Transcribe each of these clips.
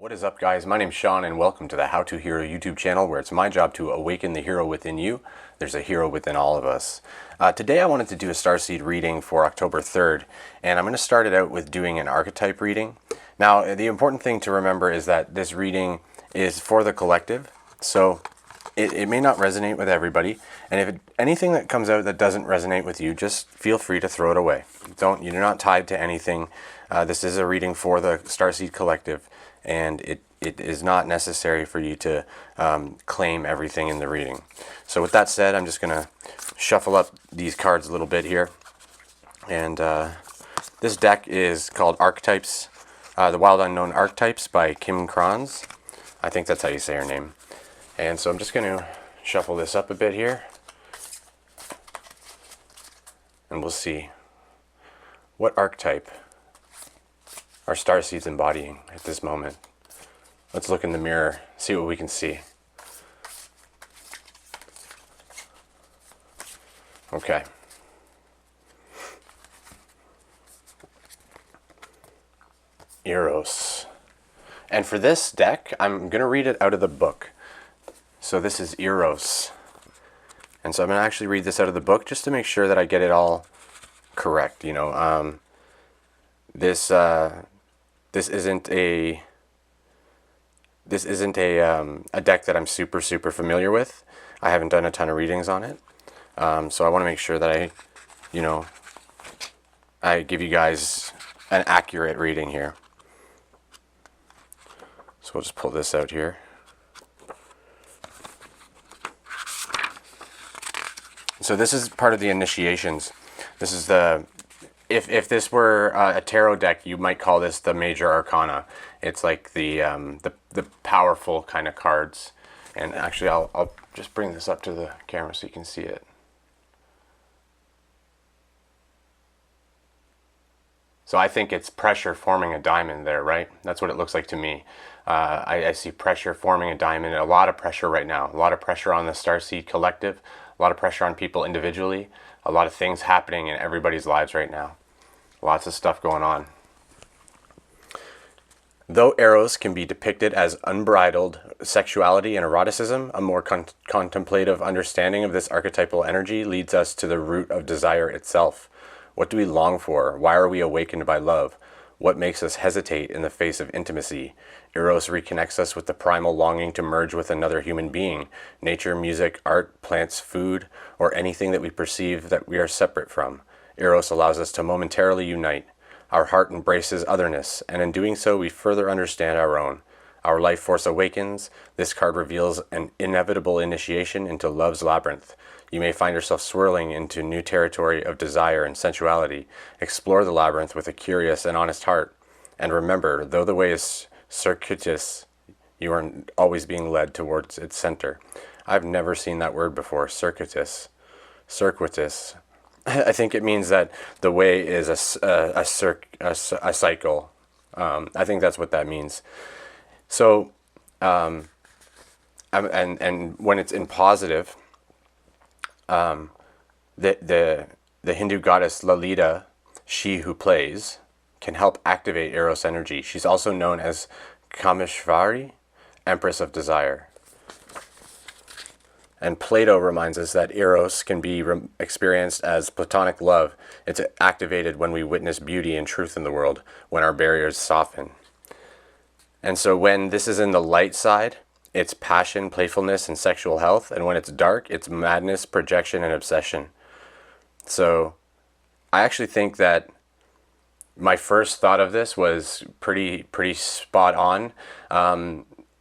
What is up, guys? My name's Sean and welcome to the How to Hero YouTube channel, where it's my job to awaken the hero within you. There's a hero within all of us. Today I wanted to do a Starseed reading for October 3rd, and I'm going to start it out with doing an archetype reading. Now, the important thing to remember is that this reading is for the collective, so it may not resonate with everybody, and if anything that comes out that doesn't resonate with you, just feel free to throw it away. You're not tied to anything. This is a reading for the Starseed collective, and it is not necessary for you to claim everything in the reading. So with that said, I'm just going to shuffle up these cards a little bit here. And this deck is called Archetypes, The Wild Unknown Archetypes by Kim Kranz. I think that's how you say her name. And so I'm just going to shuffle this up a bit here. And we'll see what archetype are Starseeds embodying at this moment. Let's look in the mirror, see what we can see. Okay. Eros. And for this deck, I'm going to read it out of the book. So this is Eros. And so I'm going to actually read this out of the book just to make sure that I get it all correct. You know, this isn't a deck that I'm super familiar with. I haven't done a ton of readings on it, so I want to make sure that I give you guys an accurate reading here. So we'll just pull this out here. So this is part of the initiations. This is the If this were a tarot deck, you might call this the Major Arcana. It's like the powerful kind of cards. And actually, I'll just bring this up to the camera so you can see it. So I think it's pressure forming a diamond there, right? That's what it looks like to me. I see pressure forming a diamond, a lot of pressure right now. A lot of pressure on the Starseed collective, a lot of pressure on people individually, a lot of things happening in everybody's lives right now. Lots of stuff going on. Though Eros can be depicted as unbridled sexuality and eroticism, a more contemplative understanding of this archetypal energy leads us to the root of desire itself. What do we long for? Why are we awakened by love? What makes us hesitate in the face of intimacy? Eros reconnects us with the primal longing to merge with another human being. Nature, music, art, plants, food, or anything that we perceive that we are separate from. Eros allows us to momentarily unite. Our heart embraces otherness, and in doing so we further understand our own. Our life force awakens. This card reveals an inevitable initiation into love's labyrinth. You may find yourself swirling into new territory of desire and sensuality. Explore the labyrinth with a curious and honest heart. And remember, though the way is circuitous, you are always being led towards its center. I've never seen that word before, circuitous. Circuitous. I think it means that the way is a cycle. I think that's what that means. So, and when it's in positive, the Hindu goddess Lalita, she who plays, can help activate Eros energy. She's also known as Kameshvari, Empress of Desire. And Plato reminds us that Eros can be experienced as platonic love. It's activated when we witness beauty and truth in the world, when our barriers soften. And so when this is in the light side, it's passion, playfulness, and sexual health. And when it's dark, it's madness, projection, and obsession. So I actually think that my first thought of this was pretty spot on.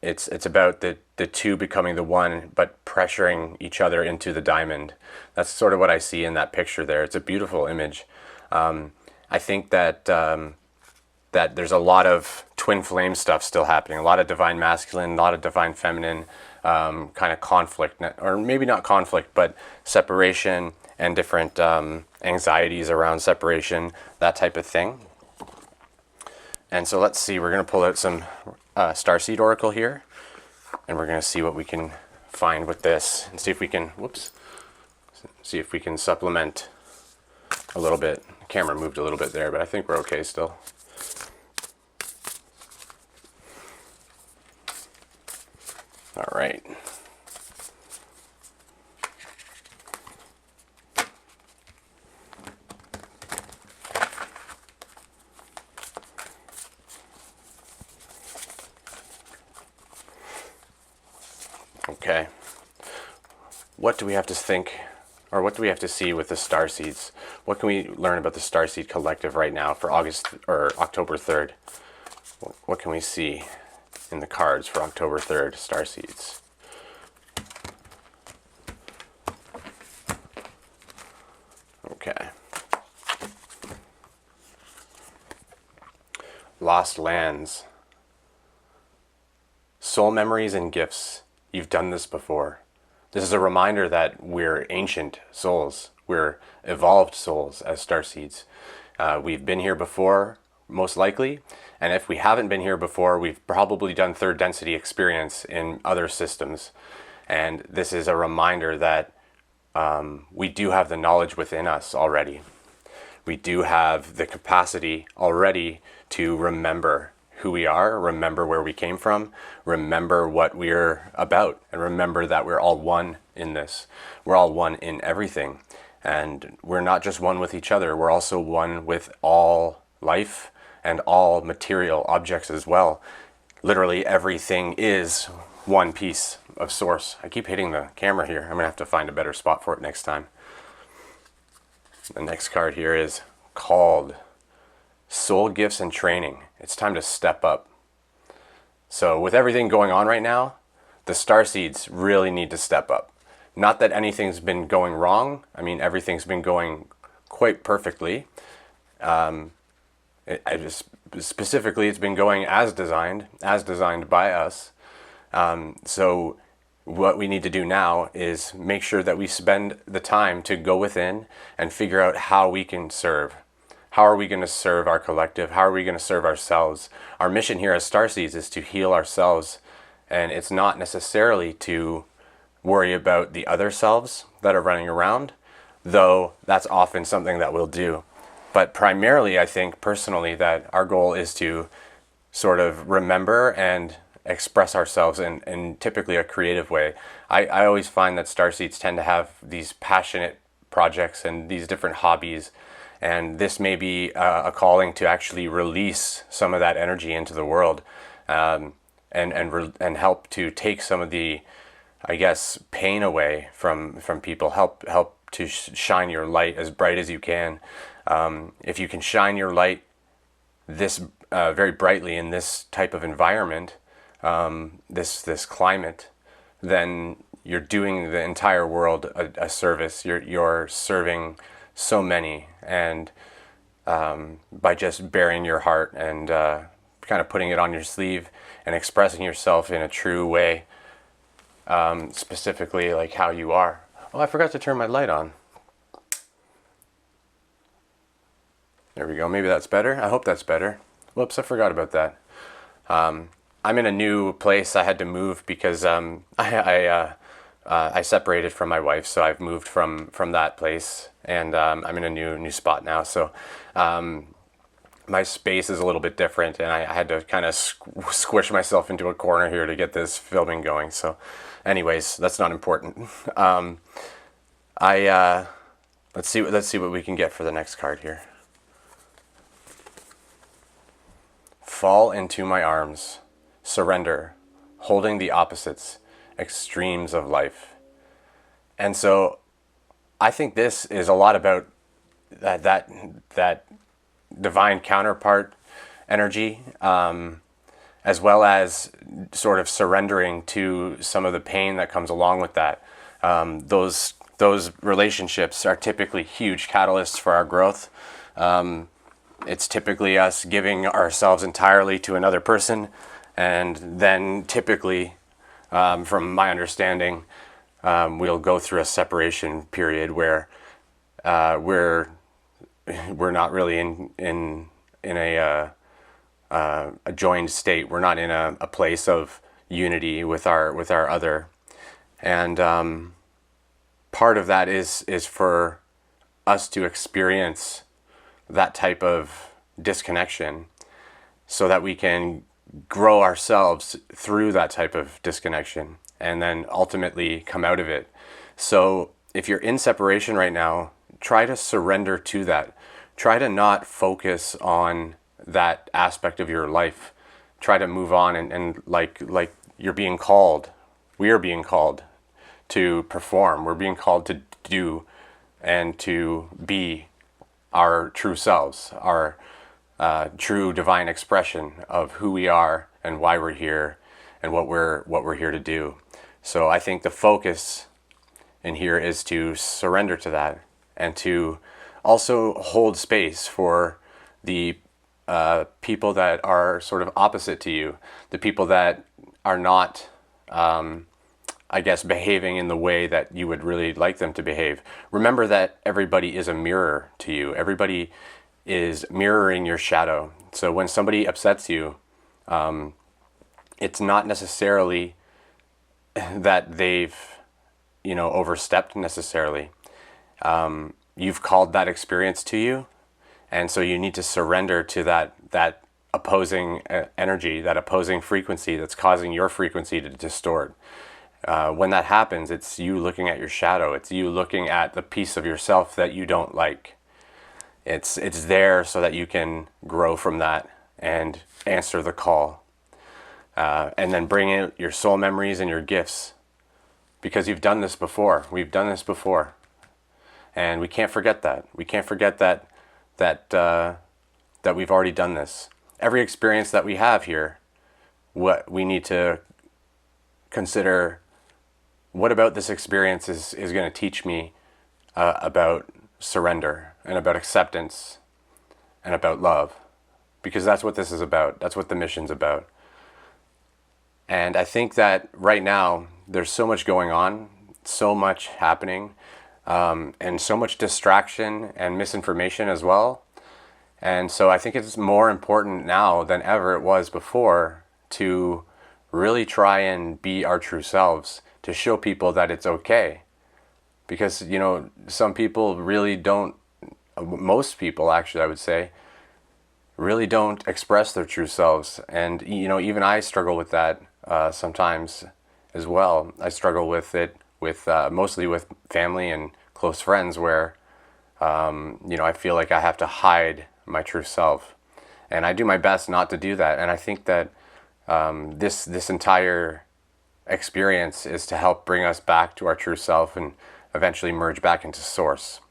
It's about the two becoming the one, but pressuring each other into the diamond. That's sort of what I see in that picture there. It's a beautiful image. I think that that there's a lot of twin flame stuff still happening, a lot of divine masculine, a lot of divine feminine kind of conflict, or maybe not conflict, but separation and different anxieties around separation, that type of thing. And so let's see, we're going to pull out some Starseed Oracle here, and we're going to see what we can find with this, and see if we can, see if we can supplement a little bit. The camera moved a little bit there, but I think we're okay still. All right. Okay. What do we have to think, or what do we have to see with the Starseeds? What can we learn about the Starseed Collective right now for August or October 3rd? What can we see in the cards for October 3rd, Starseeds? Okay. Lost lands. Soul memories and gifts. You've done this before. This is a reminder that we're ancient souls. We're evolved souls as Starseeds. We've been here before, most likely. And if we haven't been here before, we've probably done third density experience in other systems. And this is a reminder that we do have the knowledge within us already. We do have the capacity already to remember who we are, remember where we came from, remember what we're about, and remember that we're all one in this. We're all one in everything. And we're not just one with each other, we're also one with all life and all material objects as well. Literally everything is one piece of source. I keep hitting the camera here. I'm gonna have to find a better spot for it next time. The next card here is called Soul Gifts and Training. It's time to step up. So with everything going on right now, the Starseeds really need to step up. Not that anything's been going wrong. I mean, everything's been going quite perfectly. Specifically, it's been going as designed by us. So what we need to do now is make sure that we spend the time to go within and figure out how we can serve. How are we going to serve our collective? How are we going to serve ourselves? Our mission here as Starseeds is to heal ourselves. And it's not necessarily to worry about the other selves that are running around, though that's often something that we'll do. But primarily, I think personally that our goal is to sort of remember and express ourselves in typically a creative way. I always find that Starseeds tend to have these passionate projects and these different hobbies, and this may be a calling to actually release some of that energy into the world, and help to take some of the, I guess, pain away from people. Help to shine your light as bright as you can. If you can shine your light this very brightly in this type of environment, this climate, then you're doing the entire world a service. You're serving so many, and by just bearing your heart and kind of putting it on your sleeve and expressing yourself in a true way, specifically like how you are. Oh, I forgot to turn my light on. There we go. Maybe that's better. I hope that's better. Whoops, I forgot about that. I'm in a new place. I had to move because I separated from my wife, so I've moved from that place, and I'm in a new spot now. So my space is a little bit different, and I had to kind of squish myself into a corner here to get this filming going. So, anyways, that's not important. Let's see what we can get for the next card here. Fall into my arms, surrender, holding the opposites, extremes of life. And so I think this is a lot about that divine counterpart energy, as well as sort of surrendering to some of the pain that comes along with that. Those relationships are typically huge catalysts for our growth. It's typically us giving ourselves entirely to another person, and then typically, from my understanding, we'll go through a separation period where we're not really in a joined state. We're not in a place of unity with our other, and part of that is for us to experience that type of disconnection, so that we can grow ourselves through that type of disconnection and then ultimately come out of it. So if you're in separation right now, try to surrender to that. Try to not focus on that aspect of your life. Try to move on and like you're being called. We are being called to perform. We're being called to do and to be our true selves, our true divine expression of who we are and why we're here and what we're here to do. So I think the focus in here is to surrender to that and to also hold space for the people that are sort of opposite to you, the people that are not I guess, behaving in the way that you would really like them to behave. Remember that everybody is a mirror to you. Everybody is mirroring your shadow. So when somebody upsets you, it's not necessarily that they've, overstepped necessarily. You've called that experience to you, and so you need to surrender to that opposing energy, that opposing frequency that's causing your frequency to distort. When that happens, it's you looking at your shadow. It's you looking at the piece of yourself that you don't like. It's there so that you can grow from that and answer the call. And then bring in your soul memories and your gifts. Because you've done this before. We've done this before. And we can't forget that. We can't forget that we've already done this. Every experience that we have here, what we need to consider, what about this experience is going to teach me about surrender and about acceptance and about love, because that's what this is about. That's what the mission's about. And I think that right now there's so much going on, so much happening, and so much distraction and misinformation as well. And so I think it's more important now than ever it was before to really try and be our true selves, to show people that it's okay. Because, some people really don't, most people actually, I would say, really don't express their true selves. And, even I struggle with that sometimes as well. I struggle with it mostly with family and close friends where, I feel like I have to hide my true self. And I do my best not to do that. And I think that this entire experience is to help bring us back to our true self and eventually merge back into source.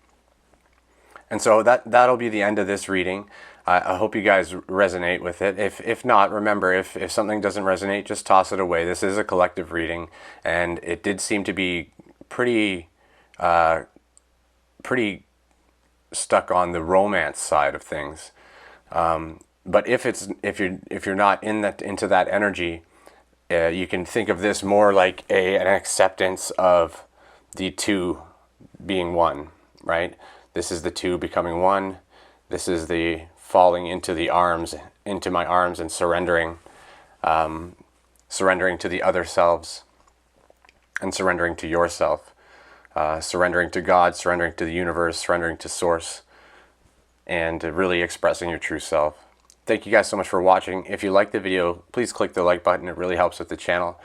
And so that'll be the end of this reading. I hope you guys resonate with it. If not, remember, if something doesn't resonate, just toss it away. This is a collective reading, and it did seem to be pretty stuck on the romance side of things. But if you're not into that energy, you can think of this more like an acceptance of the two being one, right? This is the two becoming one. This is the falling into my arms and surrendering to the other selves and surrendering to yourself, surrendering to God, surrendering to the universe, surrendering to source, and really expressing your true self. Thank you guys so much for watching. If you like the video, please click the like button. It really helps with the channel.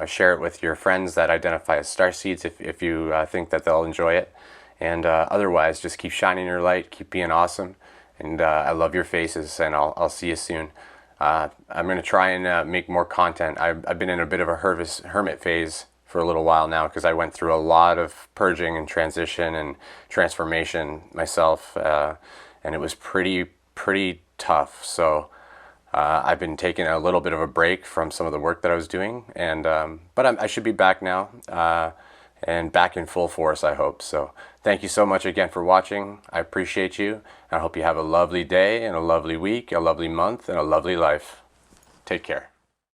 Share it with your friends that identify as Starseeds if you think that they'll enjoy it. And otherwise, just keep shining your light, keep being awesome. And I love your faces, and I'll see you soon. I'm going to try and make more content. I've been in a bit of a hermit phase for a little while now because I went through a lot of purging and transition and transformation myself. And it was pretty tough. So I've been taking a little bit of a break from some of the work that I was doing, and but I should be back now and back in full force, I hope. So thank you so much again for watching. I appreciate you. I hope you have a lovely day and a lovely week, a lovely month, and a lovely life. Take care.